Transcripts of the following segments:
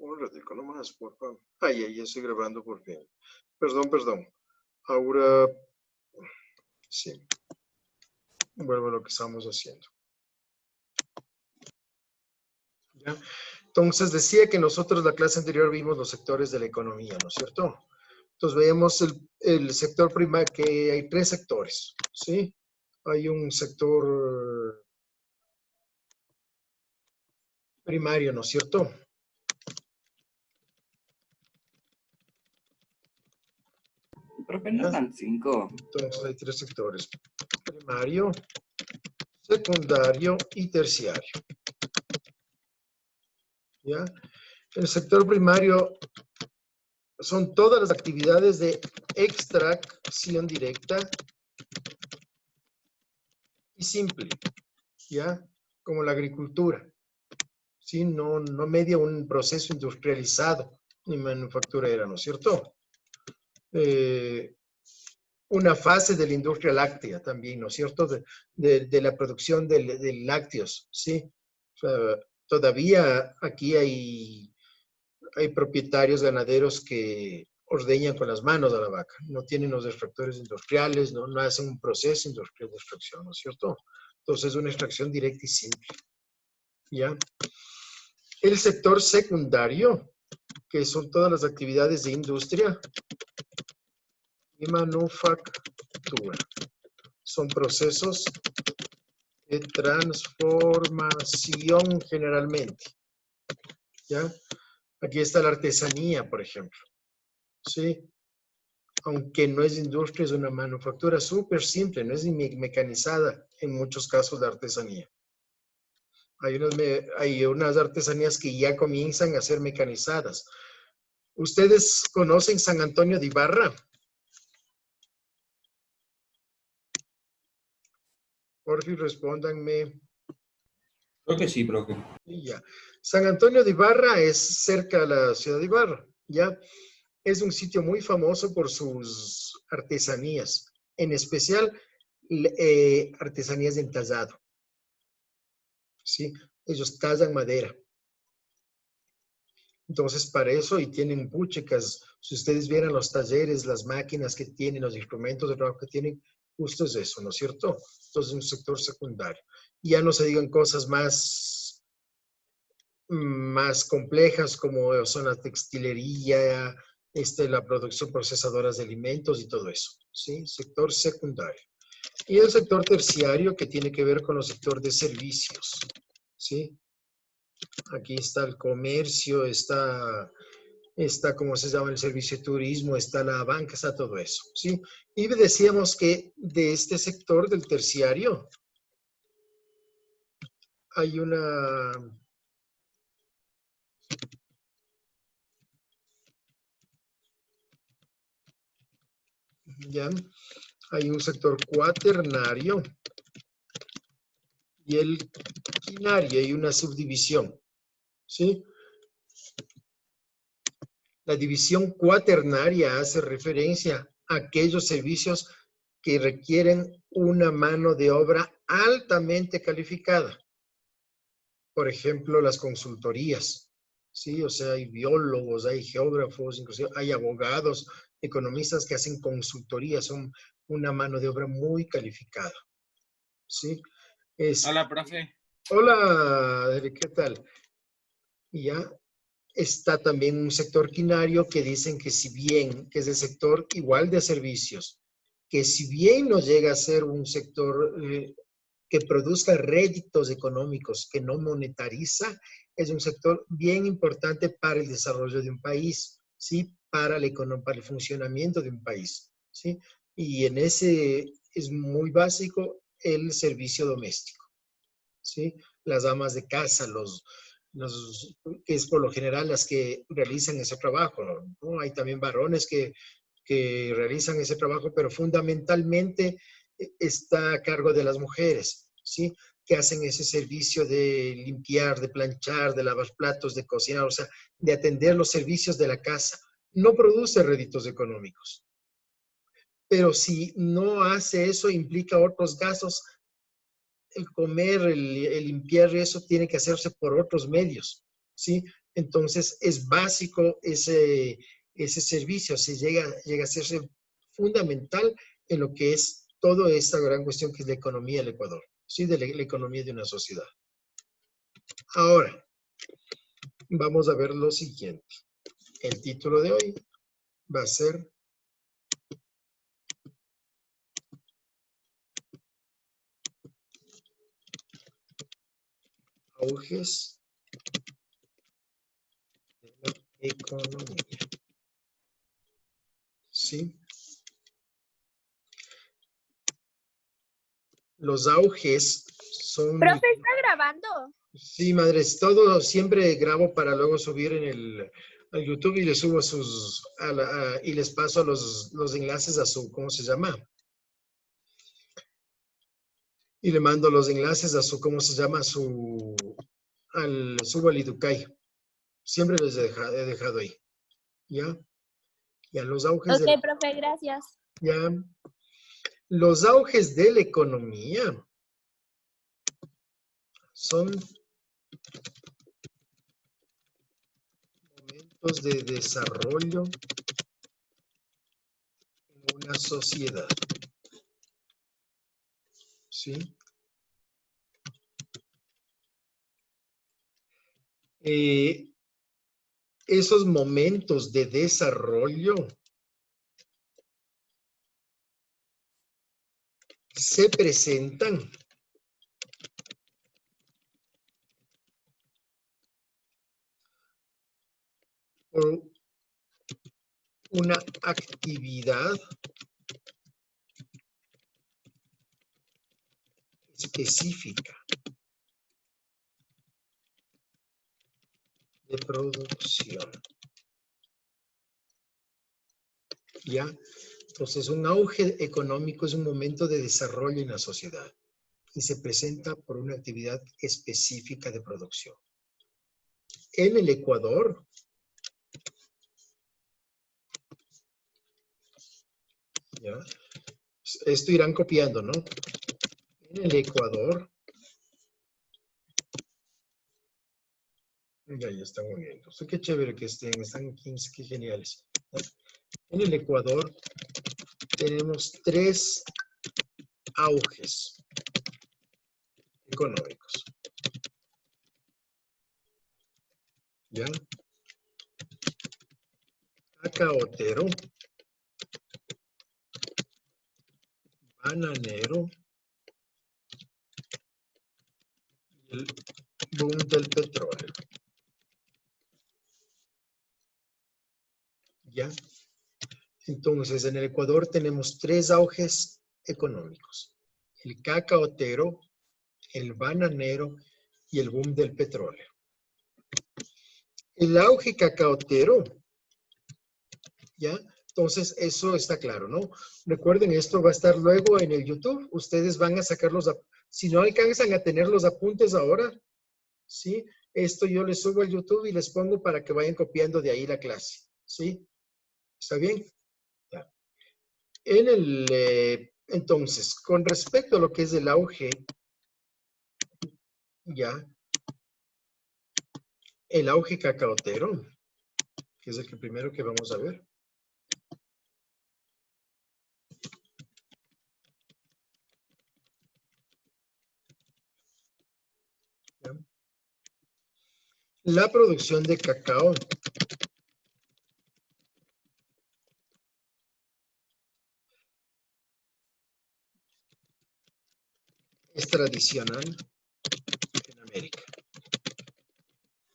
Un ratico nomás, por favor. Ay, ya estoy grabando por fin. Perdón. Ahora, sí, vuelvo a lo que estamos haciendo. ¿Ya? Entonces, decía que nosotros la clase anterior vimos los sectores de la economía, ¿no es cierto? Entonces, veíamos el sector primario, que hay tres sectores, ¿sí? Hay un sector primario, ¿no es cierto? Profe, ¿no eran 5? Entonces, hay tres sectores: primario, secundario y terciario. ¿Ya? El sector primario son todas las actividades de extracción directa y simple, ¿ya? Como la agricultura, ¿sí? No media un proceso industrializado ni manufacturera, ¿no es cierto? Una fase de la industria láctea también, ¿no es cierto? De la producción de lácteos, ¿sí? O sea, todavía aquí hay propietarios ganaderos que ordeñan con las manos a la vaca, no tienen los extractores industriales, no hacen un proceso industrial de extracción, ¿no es cierto? Entonces es una extracción directa y simple, ¿ya? El sector secundario, que son todas las actividades de industria y manufactura, son procesos de transformación generalmente, ¿ya? Aquí está la artesanía, por ejemplo, ¿sí? Aunque no es industria, es una manufactura súper simple, no es ni mecanizada en muchos casos de artesanía. Hay unas artesanías que ya comienzan a ser mecanizadas. ¿Ustedes conocen San Antonio de Ibarra? Por fin, respóndanme. Creo que sí, profe. Y ya. San Antonio de Ibarra es cerca de la ciudad de Ibarra, ¿ya? Es un sitio muy famoso por sus artesanías, en especial artesanías de entallado, ¿sí? Ellos tallan madera. Entonces, para eso, y tienen puchecas, si ustedes vieran los talleres, las máquinas que tienen, los instrumentos de trabajo que tienen, justo es eso, ¿no es cierto? Entonces, es un sector secundario. Y ya no se digan cosas más complejas como son la textilería, la producción procesadoras de alimentos y todo eso, ¿sí? Sector secundario. Y el sector terciario, que tiene que ver con el sector de servicios, ¿sí? Aquí está el comercio, está, ¿cómo se llama? El servicio de turismo, está la banca, está todo eso, ¿sí? Y decíamos que de este sector del terciario hay una... ¿Ya? Hay un sector cuaternario y el quinario, hay una subdivisión, ¿sí? La división cuaternaria hace referencia a aquellos servicios que requieren una mano de obra altamente calificada. Por ejemplo, las consultorías, ¿sí? O sea, hay biólogos, hay geógrafos, inclusive hay abogados, economistas que hacen consultorías, son una mano de obra muy calificada, ¿sí? Hola, profe. Hola, ¿qué tal? Y ya está también un sector quinario que dicen que si bien, que es el sector igual de servicios, que si bien no llega a ser un sector que produzca réditos económicos, que no monetariza, es un sector bien importante para el desarrollo de un país, ¿sí? Para el funcionamiento de un país, ¿sí? Y en ese es muy básico el servicio doméstico, ¿sí? Las amas de casa, que es por lo general las que realizan ese trabajo, ¿no? Hay también varones que realizan ese trabajo, pero fundamentalmente está a cargo de las mujeres, ¿sí? Que hacen ese servicio de limpiar, de planchar, de lavar platos, de cocinar, o sea, de atender los servicios de la casa. No produce réditos económicos, pero si no hace eso, implica otros gastos. El comer, el limpiar, eso tiene que hacerse por otros medios, ¿sí? Entonces, es básico ese servicio, llega a ser fundamental en lo que es toda esta gran cuestión que es la economía del Ecuador, ¿sí? De la economía de una sociedad. Ahora, vamos a ver lo siguiente. El título de hoy va a ser auges de la economía. ¿Sí? Los auges son... ¿Profe, está grabando? Sí, madres, todo siempre grabo para luego subir en al YouTube y les subo y les paso los enlaces a su, ¿cómo se llama? Y le mando los enlaces a su, ¿cómo se llama? Subo al Educay. Siempre les he dejado ahí. ¿Ya? Ya los auges Ok, profe, gracias. Ya. Los auges de la economía son momentos de desarrollo en una sociedad. ¿Sí? Esos momentos de desarrollo se presentan por una actividad específica de producción. ¿Ya? Entonces, un auge económico es un momento de desarrollo en la sociedad y se presenta por una actividad específica de producción. En el Ecuador, ¿ya? Esto irán copiando, ¿no? En el Ecuador, ya están moviendo. Qué chévere que están 15, qué geniales. En el Ecuador tenemos 3 auges económicos. ¿Ya? Cacaotero, bananero y el boom del petróleo. ¿Ya? Entonces, en el Ecuador tenemos 3 auges económicos. El cacaotero, el bananero y el boom del petróleo. El auge cacaotero, ¿ya? Entonces, eso está claro, ¿no? Recuerden, esto va a estar luego en el YouTube. Ustedes van a sacar si no alcanzan a tener los apuntes ahora, ¿sí? Esto yo les subo al YouTube y les pongo para que vayan copiando de ahí la clase, ¿sí? ¿Está bien? Ya. Entonces, con respecto a lo que es el auge, ya, el auge cacaotero, que es el primero que vamos a ver. ¿Ya? La producción de cacao es tradicional en América.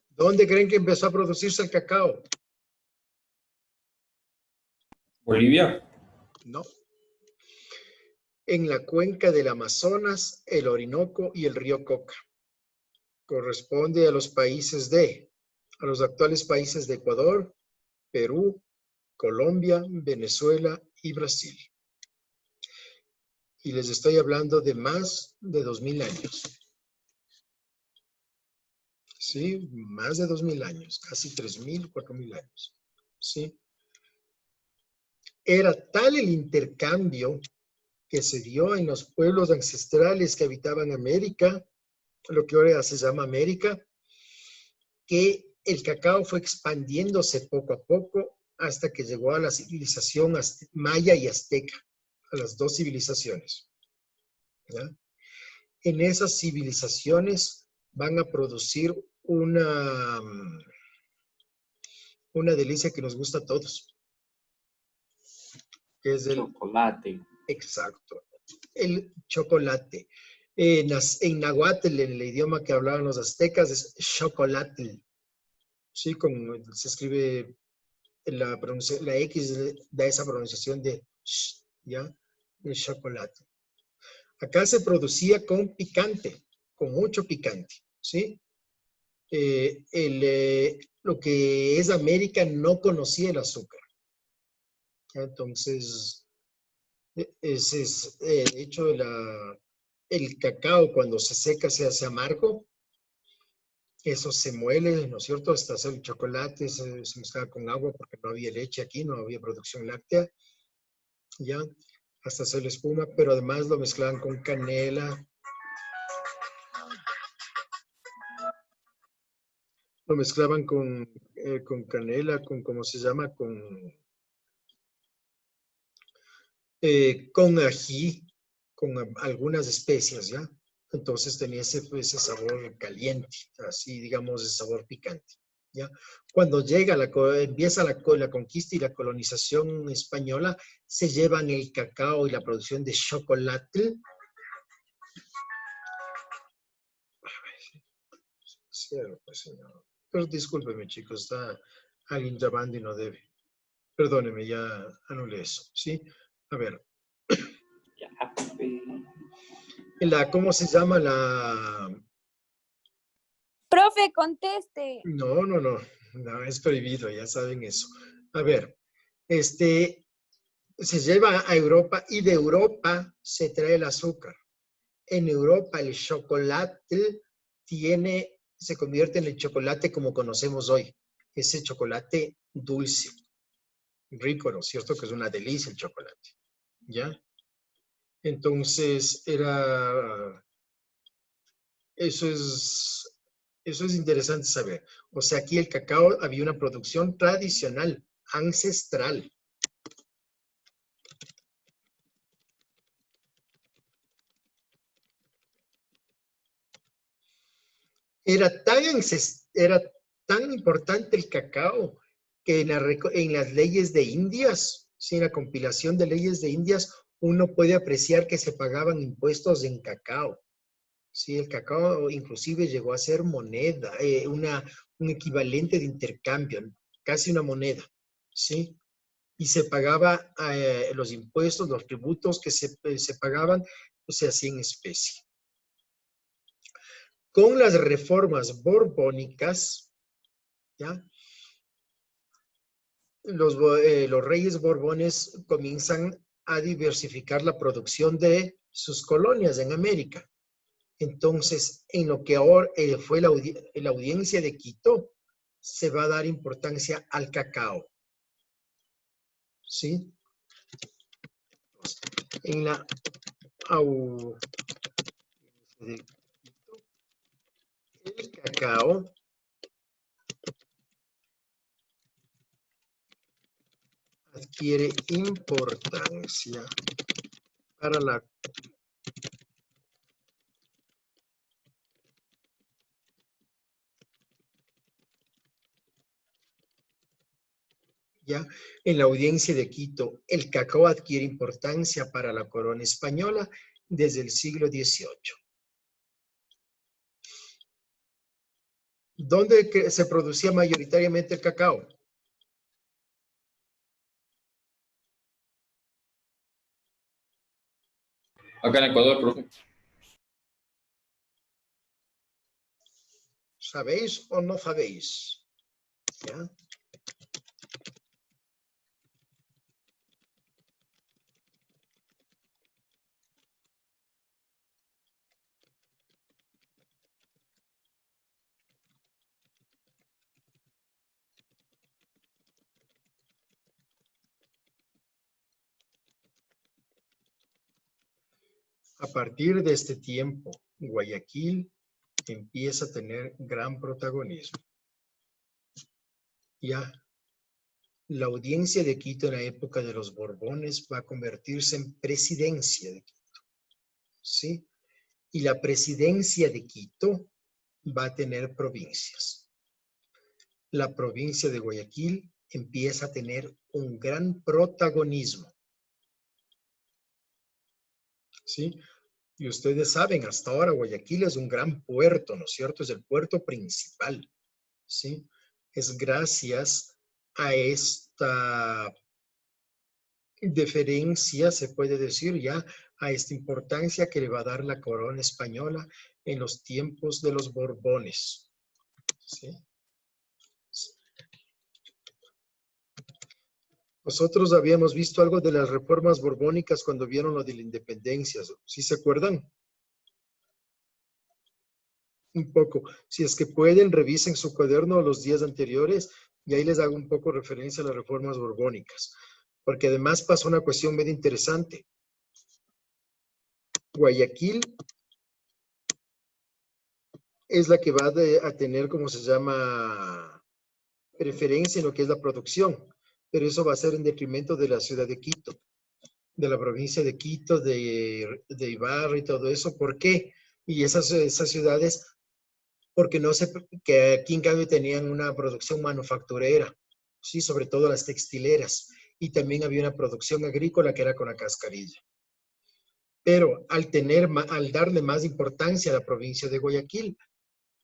¿Dónde creen que empezó a producirse el cacao? Bolivia. No. En la cuenca del Amazonas, el Orinoco y el río Coca. Corresponde a los actuales países de Ecuador, Perú, Colombia, Venezuela y Brasil. Y les estoy hablando de más de 2000 años. ¿Sí? Más de 2000 años, casi 3000, 4000 años. ¿Sí? Era tal el intercambio que se dio en los pueblos ancestrales que habitaban América, lo que ahora se llama América, que el cacao fue expandiéndose poco a poco hasta que llegó a la civilización maya y azteca, a las dos civilizaciones. ¿Ya? En esas civilizaciones van a producir una delicia que nos gusta a todos, que es el Chocolate. exacto, el chocolate. En náhuatl, en el idioma que hablaban los aztecas, es chocolatl. Sí, se escribe la X, da esa pronunciación de sh, ¿ya? De chocolate. Acá se producía con picante, con mucho picante, ¿sí? Lo que es América no conocía el azúcar. Entonces, de hecho, el cacao cuando se seca se hace amargo. Eso se muele, ¿no es cierto? Hasta hacer el chocolate se mezclaba con agua porque no había leche aquí, no había producción láctea, ¿ya? Hasta hacer la espuma, pero además lo mezclaban con canela. Lo mezclaban con canela, ¿cómo se llama? Con ají, con algunas especias, ¿ya? Entonces tenía ese sabor caliente, así digamos, de sabor picante, ¿ya? Cuando empieza la conquista y la colonización española, se llevan el cacao y la producción de chocolate. Cierto, pues, señor. Pero discúlpeme, chicos, está alguien llamando y no debe. Perdóneme, ya anulé eso, ¿sí? A ver, Ya, Pepe. ¿cómo se llama la...? Profe, conteste. No, es prohibido, ya saben eso. A ver, se lleva a Europa y de Europa se trae el azúcar. En Europa el chocolate se convierte en el chocolate como conocemos hoy. Ese chocolate dulce, rico, ¿no es cierto? Que es una delicia el chocolate, ¿ya? Entonces, eso es interesante saber. O sea, aquí el cacao había una producción tradicional, ancestral. Era tan importante el cacao que en las leyes de Indias, sí, en la compilación de leyes de Indias, uno puede apreciar que se pagaban impuestos en cacao. Sí, el cacao inclusive llegó a ser moneda, un equivalente de intercambio, casi una moneda, ¿sí? Y se pagaba los impuestos, los tributos que se pagaban, pues se hacía en especie. Con las reformas borbónicas, ¿ya? Los reyes borbones comienzan a diversificar la producción de sus colonias en América. Entonces, en lo que ahora fue la audiencia de Quito, se va a dar importancia al cacao. ¿Sí? En la audiencia de Quito, el cacao adquiere importancia para la ¿ya? En la audiencia de Quito, el cacao adquiere importancia para la corona española desde el siglo XVIII. ¿Dónde se producía mayoritariamente el cacao? Acá en Ecuador, profe. ¿Sabéis o no sabéis? ¿Ya? A partir de este tiempo, Guayaquil empieza a tener gran protagonismo. Ya, la audiencia de Quito en la época de los Borbones va a convertirse en presidencia de Quito, ¿sí? Y la presidencia de Quito va a tener provincias. La provincia de Guayaquil empieza a tener un gran protagonismo, ¿sí? Y ustedes saben, hasta ahora Guayaquil es un gran puerto, ¿no es cierto? Es el puerto principal, ¿sí? Es gracias a esta deferencia, se puede decir ya, a esta importancia que le va a dar la corona española en los tiempos de los Borbones, ¿sí? Nosotros habíamos visto algo de las reformas borbónicas cuando vieron lo de la independencia, ¿sí se acuerdan? Un poco. Si es que pueden, revisen su cuaderno los días anteriores y ahí les hago un poco referencia a las reformas borbónicas. Porque además pasó una cuestión medio interesante. Guayaquil es la que va a tener, como se llama, preferencia en lo que es la producción. Pero eso va a ser en detrimento de la ciudad de Quito, de la provincia de Quito, de Ibarra y todo eso. ¿Por qué? Y esas ciudades, porque no sé, que aquí en cambio tenían una producción manufacturera, sí, sobre todo las textileras, y también había una producción agrícola que era con la cascarilla. Pero al darle más importancia a la provincia de Guayaquil,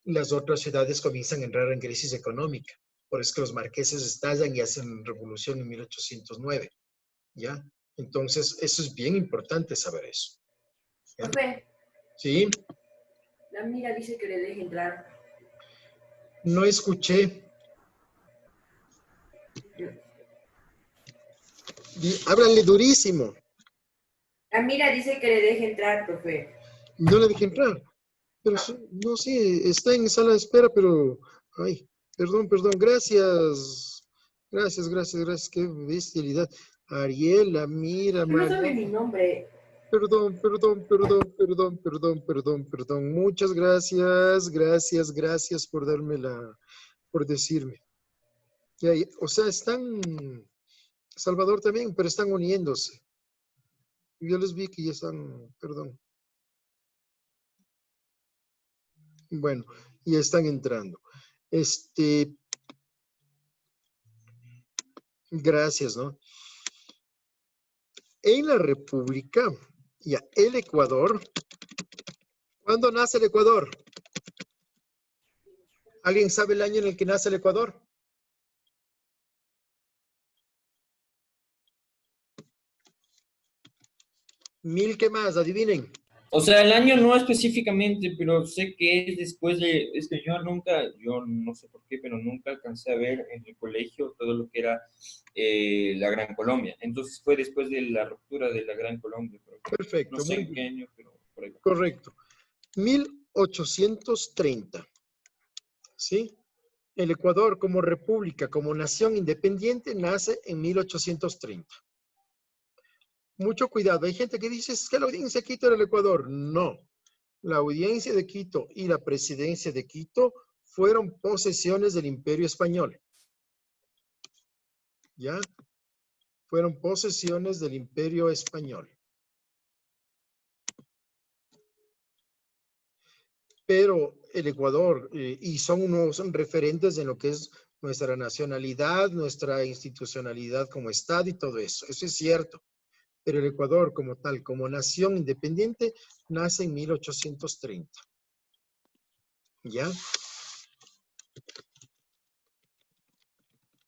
las otras ciudades comienzan a entrar en crisis económica. Por eso es que los marqueses estallan y hacen revolución en 1809, ¿ya? Entonces, eso es bien importante saber eso, ¿ya? Profe, ¿Sí? la mira dice que le deje entrar. No escuché. Háblanle durísimo. La mira dice que le deje entrar, profe. No le dejé entrar. Pero no, sí, está en sala de espera, pero... Ay, perdón, gracias. Gracias, qué bestialidad. Ariela, mira, No sabe mi Mariana. nombre. Perdón. Muchas gracias por por decirme. O sea, están, Salvador también, pero están uniéndose. Yo les vi que ya están, perdón. Bueno, ya están entrando. Gracias, ¿no? En la República, ya, el Ecuador. ¿Cuándo nace el Ecuador? ¿Alguien sabe el año en el que nace el Ecuador? ¿Qué más? Adivinen. O sea, el año no específicamente, pero sé que es después de, es que yo no sé por qué, pero nunca alcancé a ver en el colegio todo lo que era la Gran Colombia. Entonces fue después de la ruptura de la Gran Colombia, pero no Perfecto, sé muy en qué bien. año, pero por ahí va. Correcto. 1830. ¿Sí? El Ecuador como república, como nación independiente, nace en 1830. Mucho cuidado. Hay gente que dice que la audiencia de Quito era el Ecuador. No. La audiencia de Quito y la presidencia de Quito fueron posesiones del Imperio Español. ¿Ya? Fueron posesiones del Imperio Español. Pero el Ecuador, y son referentes en lo que es nuestra nacionalidad, nuestra institucionalidad como Estado y todo eso. Eso es cierto. Pero el Ecuador como tal, como nación independiente, nace en 1830. ¿Ya?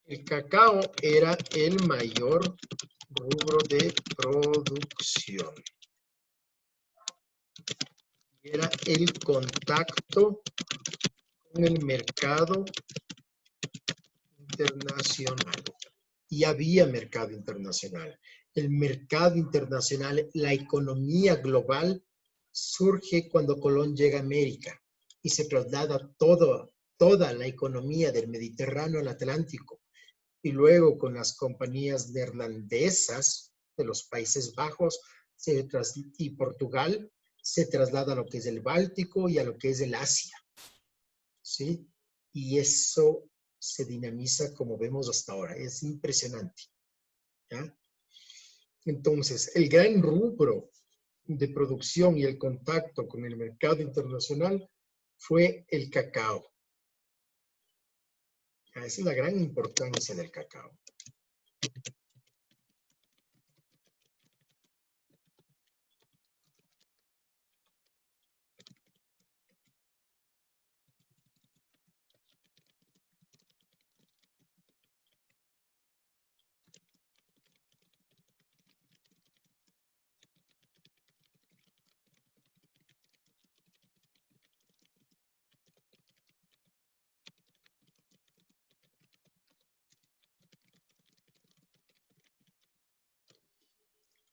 El cacao era el mayor rubro de producción. Era el contacto con el mercado internacional. Y había mercado internacional. El mercado internacional, la economía global, surge cuando Colón llega a América y se traslada toda la economía del Mediterráneo al Atlántico. Y luego con las compañías neerlandesas de los Países Bajos y Portugal, se traslada a lo que es el Báltico y a lo que es el Asia. ¿Sí? Y eso se dinamiza como vemos hasta ahora. Es impresionante. ¿Ya? Entonces, el gran rubro de producción y el contacto con el mercado internacional fue el cacao. Esa es la gran importancia del cacao.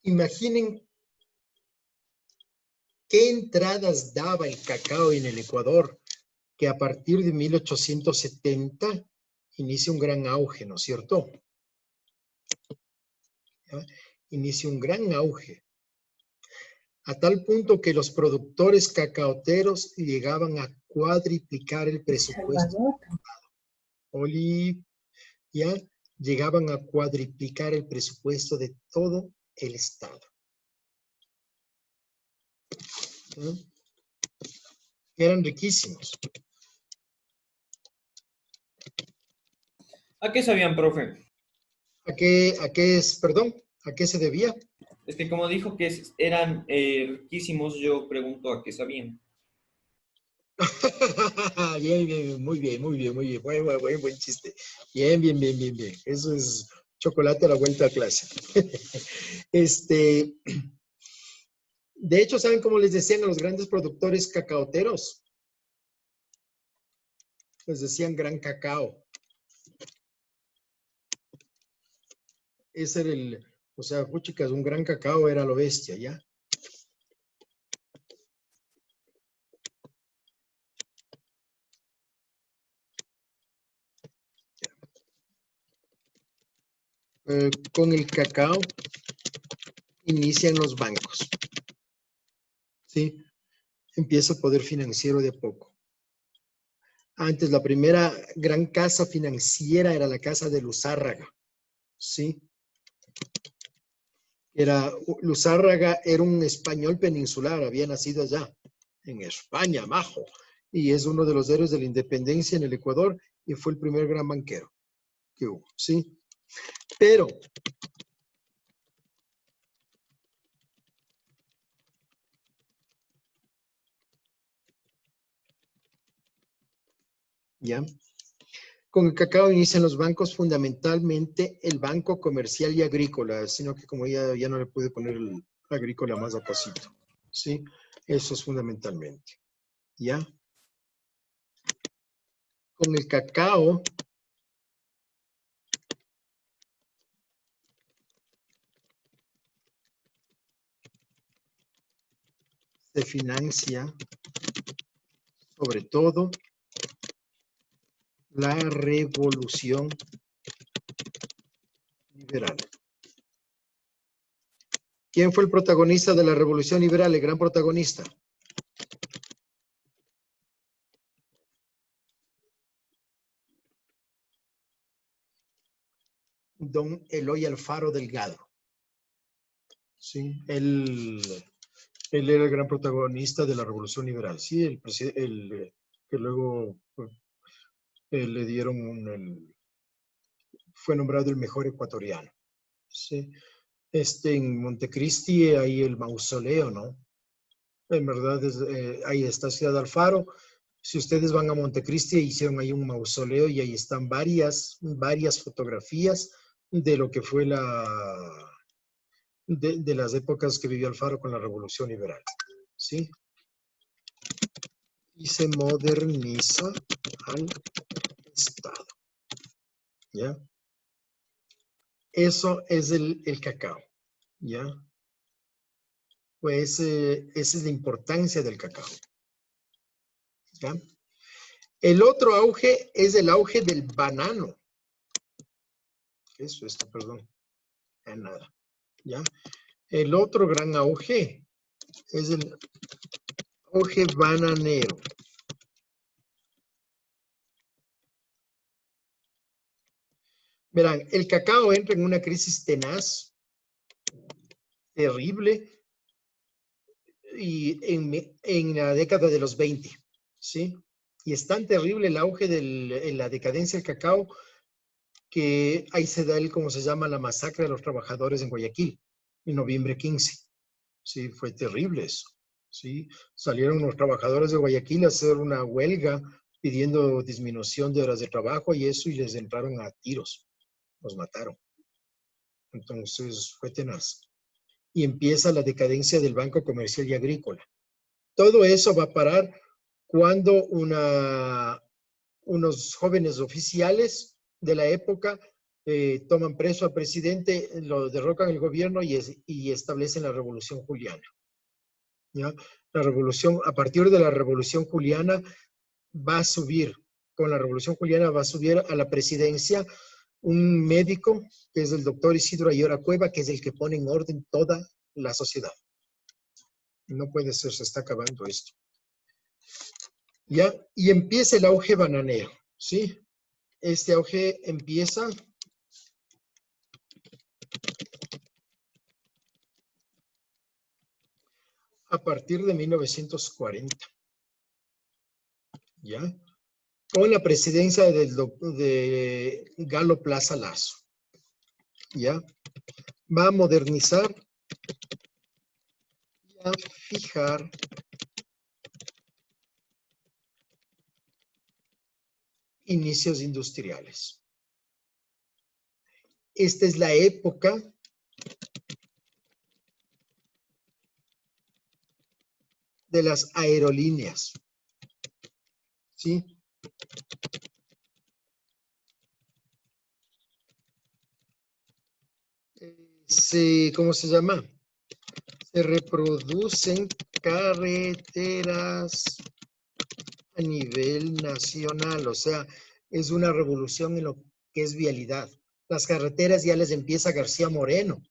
Imaginen qué entradas daba el cacao en el Ecuador, que a partir de 1870 inicia un gran auge, ¿no es cierto? ¿Ya? Inicia un gran auge, a tal punto que los productores cacaoteros llegaban a cuadriplicar el presupuesto. Ya llegaban a cuadriplicar el presupuesto de todo el Estado. ¿Ya? Eran riquísimos. ¿A qué sabían, profe? ¿A qué se debía? Es que como dijo que eran riquísimos, yo pregunto a qué sabían. Bien, bien, muy bien, muy bien, muy bien. Buen chiste. Bien. Eso es chocolate a la vuelta a clase. De hecho, ¿saben cómo les decían a los grandes productores cacaoteros? Les decían gran cacao. Ese era o sea, puchicas, un gran cacao era lo bestia, ¿ya? Con el cacao inician los bancos, ¿sí? Empieza el poder financiero de a poco. Antes, la primera gran casa financiera era la casa de Luzárraga, ¿sí? Luzárraga era un español peninsular, había nacido allá, en España, majo, y es uno de los héroes de la independencia en el Ecuador, y fue el primer gran banquero que hubo, ¿sí? Pero ¿ya? Con el cacao inician los bancos, fundamentalmente el Banco Comercial y Agrícola, sino que como ya no le pude poner el agrícola más apacito, ¿sí? Eso es fundamentalmente, ¿ya? Con el cacao se financia sobre todo la revolución liberal. ¿Quién fue el protagonista de la revolución liberal, el gran protagonista? Don Eloy Alfaro Delgado. Sí, él era el gran protagonista de la revolución liberal. Sí, que luego le dieron fue nombrado el mejor ecuatoriano. Sí. En Montecristi hay el mausoleo, ¿no? En verdad, ahí está Ciudad Alfaro. Si ustedes van a Montecristi, hicieron ahí un mausoleo y ahí están varias fotografías de lo que fue de las épocas que vivió Alfaro con la Revolución Liberal. ¿Sí? Y se moderniza al Estado. ¿Ya? Eso es el cacao. ¿Ya? Pues esa es la importancia del cacao. ¿Ya? El otro auge es el auge del banano. ¿Qué es esto? Perdón. Nada. ¿Ya? El otro gran auge es el auge bananero. Verán, el cacao entra en una crisis tenaz, terrible, y en la década de los 20, ¿sí? Y es tan terrible el auge en la decadencia del cacao que ahí se da como se llama, la masacre de los trabajadores en Guayaquil, en noviembre 15. Sí, fue terrible eso. Sí, salieron los trabajadores de Guayaquil a hacer una huelga pidiendo disminución de horas de trabajo y eso, y les entraron a tiros, los mataron. Entonces fue tenaz. Y empieza la decadencia del Banco Comercial y Agrícola. Todo eso va a parar cuando unos jóvenes oficiales de la época toman preso al presidente, lo derrocan el gobierno y establecen la Revolución Juliana. ¿Ya? La revolución, a partir de la Revolución Juliana, va a subir, con la Revolución Juliana va a subir a la presidencia un médico, que es el doctor Isidro Ayora Cueva, que es el que pone en orden toda la sociedad. No puede ser, se está acabando esto. ¿Ya? Y empieza el auge bananero, ¿sí? Este auge empieza a partir de 1940, ¿ya? Con la presidencia de Galo Plaza Lazo, ¿ya? Va a modernizar y a fijar inicios industriales. Esta es la época de las aerolíneas, ¿sí? ¿Cómo se llama? Se reproducen carreteras a nivel nacional, o sea, es una revolución en lo que es vialidad. Las carreteras ya les empieza García Moreno.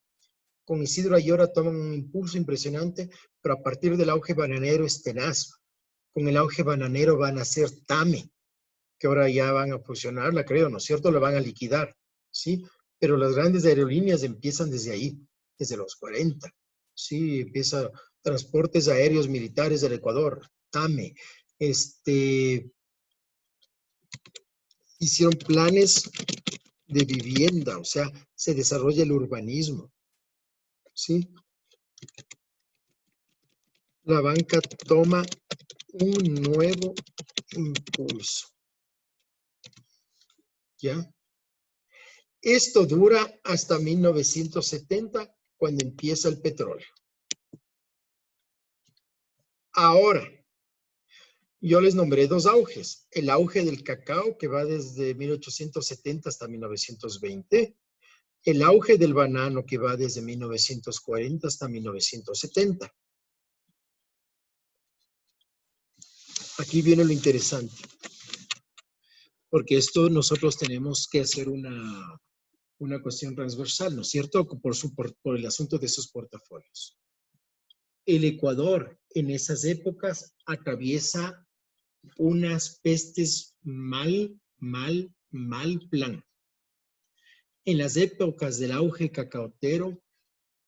Con Isidro Ayora toman un impulso impresionante, pero a partir del auge bananero es tenaz. Con el auge bananero van a ser TAME, que ahora ya van a fusionarla, creo, ¿no es cierto? La van a liquidar, ¿sí? Pero las grandes aerolíneas empiezan desde ahí, desde los 40, ¿sí? Empieza transportes aéreos militares del Ecuador, TAME. Hicieron planes de vivienda, o sea, se desarrolla el urbanismo, ¿sí? La banca toma un nuevo impulso, ¿ya? Esto dura hasta 1970, cuando empieza el petróleo. Ahora, yo les nombré dos auges. El auge del cacao, que va desde 1870 hasta 1920. El auge del banano, que va desde 1940 hasta 1970. Aquí viene lo interesante. Porque esto nosotros tenemos que hacer una cuestión transversal, ¿no es cierto? Por el asunto de esos portafolios. El Ecuador en esas épocas atraviesa unas pestes mal plan. En las épocas del auge cacaotero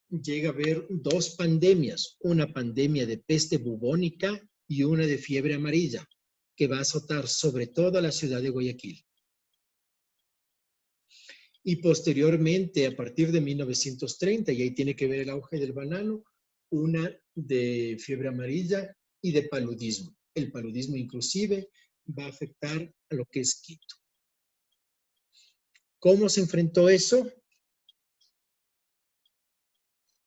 llega a haber dos pandemias, una pandemia de peste bubónica y una de fiebre amarilla, que va a azotar sobre todo a la ciudad de Guayaquil. Y posteriormente, a partir de 1930, y ahí tiene que ver el auge del banano, una de fiebre amarilla y de paludismo. El paludismo inclusive va a afectar a lo que es Quito. ¿Cómo se enfrentó eso?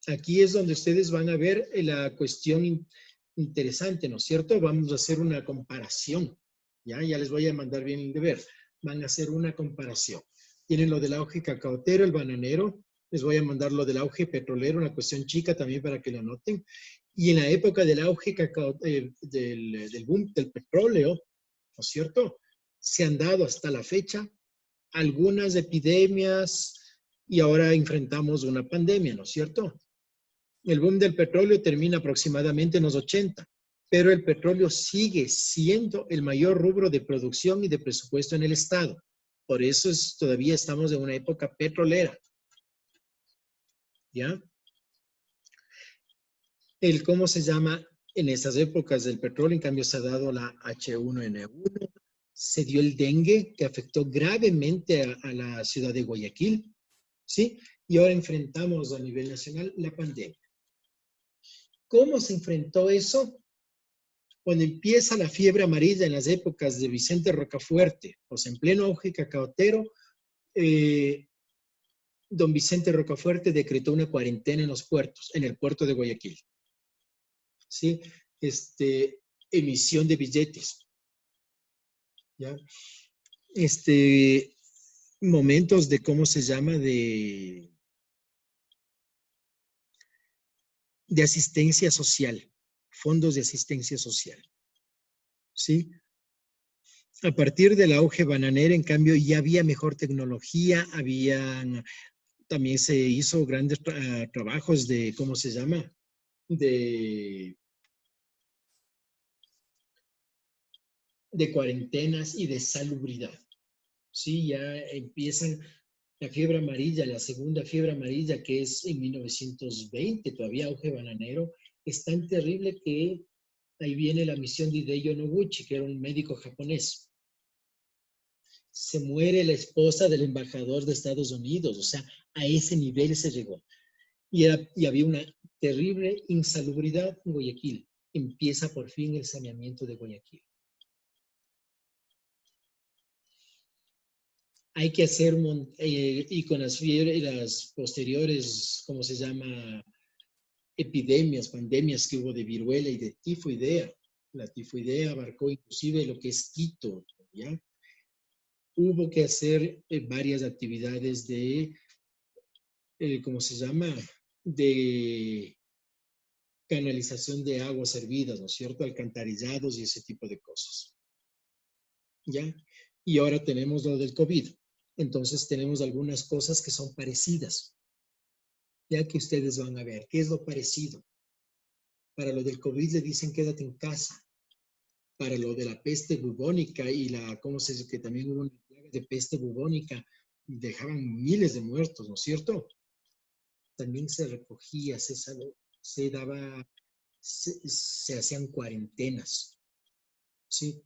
Aquí es donde ustedes van a ver la cuestión interesante, ¿no es cierto? Vamos a hacer una comparación. Ya les voy a mandar bien el deber. Van a hacer una comparación. Tienen lo del auge cacaotero, el bananero. Les voy a mandar lo del auge petrolero, una cuestión chica también para que lo anoten. Y en la época del auge del boom del petróleo, ¿no es cierto? Se han dado hasta la fecha algunas epidemias y ahora enfrentamos una pandemia, ¿no es cierto? El boom del petróleo termina aproximadamente en los 80, pero el petróleo sigue siendo el mayor rubro de producción y de presupuesto en el Estado. Por eso todavía estamos en una época petrolera. ¿Ya? ¿Cómo se llama? En estas épocas del petróleo, en cambio, se ha dado la H1N1, se dio el dengue, que afectó gravemente a la ciudad de Guayaquil, ¿sí? Y ahora enfrentamos a nivel nacional la pandemia. ¿Cómo se enfrentó eso? Cuando empieza la fiebre amarilla en las épocas de Vicente Rocafuerte, pues en pleno auge cacaotero, don Vicente Rocafuerte decretó una cuarentena en los puertos, en el puerto de Guayaquil. ¿Sí? Emisión de billetes. ¿Ya? Momentos de, ¿cómo se llama? De asistencia social, fondos de asistencia social. ¿Sí? A partir del auge bananero, en cambio, ya había mejor tecnología, también se hizo grandes trabajos de, ¿cómo se llama? De cuarentenas y de salubridad. Sí, ya empiezan la fiebre amarilla, la segunda fiebre amarilla, que es en 1920, todavía auge bananero, es tan terrible que ahí viene la misión de Hideo Noguchi, que era un médico japonés. Se muere la esposa del embajador de Estados Unidos, o sea, a ese nivel se llegó. Y había una terrible insalubridad en Guayaquil. Empieza por fin el saneamiento de Guayaquil. Hay que hacer, y con las posteriores, ¿cómo se llama? Epidemias, pandemias que hubo de viruela y de tifoidea. La tifoidea abarcó inclusive lo que es Quito, ¿ya? Hubo que hacer varias actividades de, ¿cómo se llama? De canalización de aguas hervidas, ¿no es cierto? Alcantarillados y ese tipo de cosas. ¿Ya? Y ahora tenemos lo del COVID. Entonces tenemos algunas cosas que son parecidas. Ya que ustedes van a ver, ¿qué es lo parecido? Para lo del COVID le dicen quédate en casa. Para lo de la peste bubónica y ¿cómo se dice? Que también hubo una plaga de peste bubónica, dejaban miles de muertos, ¿no es cierto? También se recogía, se daba, se hacían cuarentenas, ¿sí?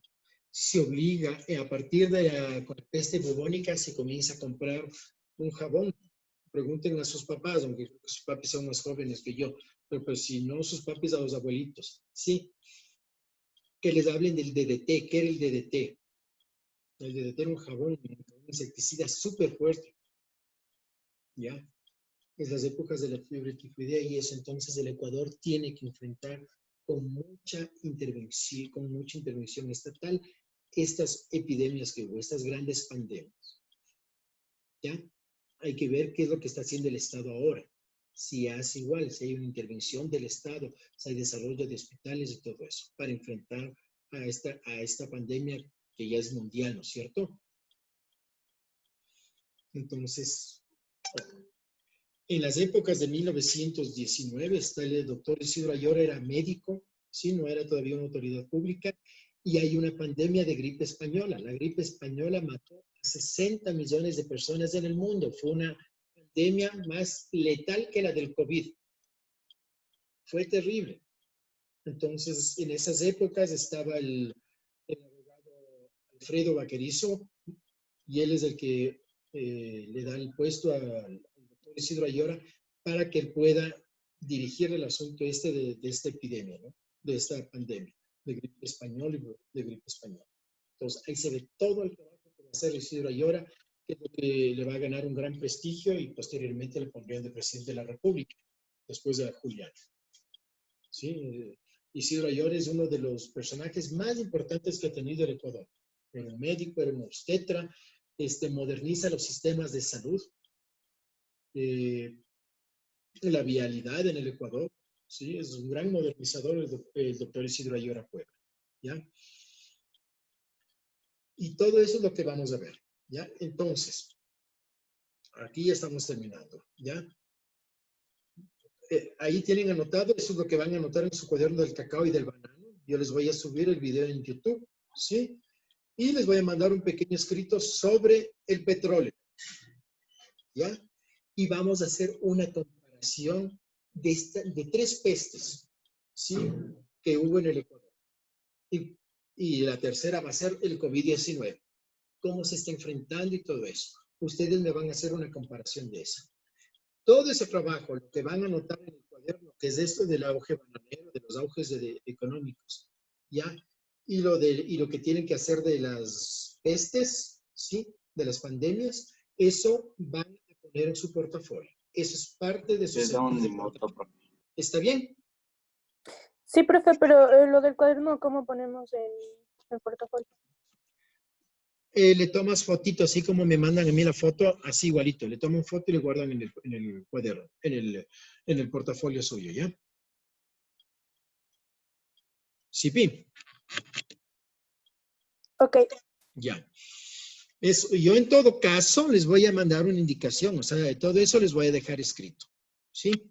Se obliga, a partir de la peste bubónica se comienza a comprar un jabón. Pregunten a sus papás, aunque sus papis son más jóvenes que yo, pero pues si no, sus papis a los abuelitos, ¿sí? Que les hablen del DDT. ¿Qué era el DDT? El DDT era un jabón, un insecticida súper fuerte, ¿ya? Es las épocas de la fiebre tifoidea y eso, entonces el Ecuador tiene que enfrentar con mucha intervención estatal estas epidemias que hubo, estas grandes pandemias. ¿Ya? Hay que ver qué es lo que está haciendo el Estado ahora. Si hace igual, si hay una intervención del Estado, si hay desarrollo de hospitales y todo eso, para enfrentar a esta pandemia que ya es mundial, ¿no es cierto? Entonces, en las épocas de 1919, el doctor Isidro Ayora era médico, ¿sí? No era todavía una autoridad pública, y hay una pandemia de gripe española. La gripe española mató a 60 millones de personas en el mundo. Fue una pandemia más letal que la del COVID. Fue terrible. Entonces, en esas épocas estaba el abogado Alfredo Vaquerizo, y él es el que le da el puesto al doctor Isidro Ayora para que él pueda dirigir el asunto de esta epidemia, ¿no? De esta pandemia de gripe española y de gripe española. Entonces, ahí se ve todo el trabajo que va a hacer Isidro Ayora, que es lo que le va a ganar un gran prestigio y posteriormente le pondrían de presidente de la República, después de Julián. ¿Sí? Isidro Ayora es uno de los personajes más importantes que ha tenido el Ecuador. Era un médico, era un obstetra, moderniza los sistemas de salud, la vialidad en el Ecuador, ¿sí? Es un gran modernizador el doctor Isidro Ayora Puebla, ¿ya? Y todo eso es lo que vamos a ver, ¿ya? Entonces, aquí ya estamos terminando, ¿ya? Ahí tienen anotado, eso es lo que van a anotar en su cuaderno del cacao y del banano. Yo les voy a subir el video en YouTube, ¿sí? Y les voy a mandar un pequeño escrito sobre el petróleo. ¿Ya? Y vamos a hacer una comparación de 3 pestes, ¿sí? Que hubo en el Ecuador. Y la tercera va a ser el COVID-19. Cómo se está enfrentando y todo eso. Ustedes me van a hacer una comparación de eso. Todo ese trabajo, lo que van a notar en el cuaderno, que es esto del auge bananero, de los auges económicos, ¿ya? Y lo que tienen que hacer de las pestes, ¿sí? De las pandemias, eso van a poner en su portafolio. Eso es parte de su portafolio. ¿Está bien? Sí, profe, pero lo del cuaderno, ¿cómo ponemos en el portafolio? Le tomas fotito, así como me mandan a mí la foto, así igualito. Le toman foto y le guardan en el cuaderno, en el portafolio suyo, ¿ya? ¿Sí, Pi? Ok. Ya. Yo en todo caso les voy a mandar una indicación, o sea, todo eso les voy a dejar escrito, ¿sí?